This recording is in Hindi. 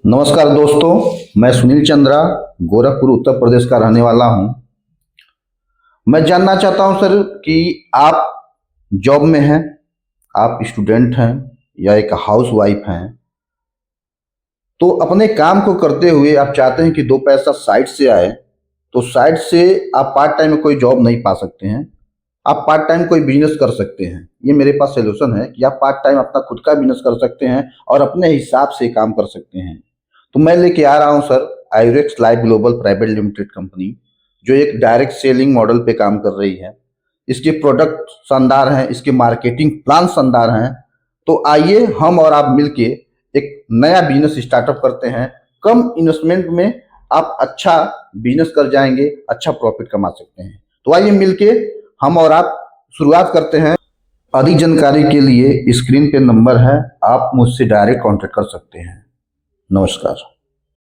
नमस्कार दोस्तों, मैं सुनील चंद्रा गोरखपुर उत्तर प्रदेश का रहने वाला हूं। मैं जानना चाहता हूं सर कि आप जॉब में हैं, आप स्टूडेंट हैं या एक हाउस वाइफ हैं, तो अपने काम को करते हुए आप चाहते हैं कि दो पैसा साइड से आए। तो साइड से आप पार्ट टाइम में कोई जॉब नहीं पा सकते हैं, आप पार्ट टाइम कोई बिजनेस कर सकते हैं। ये मेरे पास सोल्यूशन है कि आप पार्ट टाइम अपना खुद का बिजनेस कर सकते हैं और अपने हिसाब से काम कर सकते हैं। तो मैं लेके आ रहा हूं sir Ayurex life global private limited company, जो एक डायरेक्ट सेलिंग मॉडल पे काम कर रही है। इसके प्रोडक्ट शानदार हैं, इसके मार्केटिंग प्लान शानदार हैं। तो आइए हम और आप मिलके एक नया बिजनेस स्टार्टअप करते हैं। कम इन्वेस्टमेंट में आप अच्छा बिजनेस कर जाएंगे, अच्छा प्रॉफिट कमा सकते हैं। तो आइए मिलके हम और आप शुरुआत करते हैं। अधिक जानकारी के लिए स्क्रीन पे नंबर है, आप मुझसे डायरेक्ट कांटेक्ट कर सकते हैं। नमस्कार।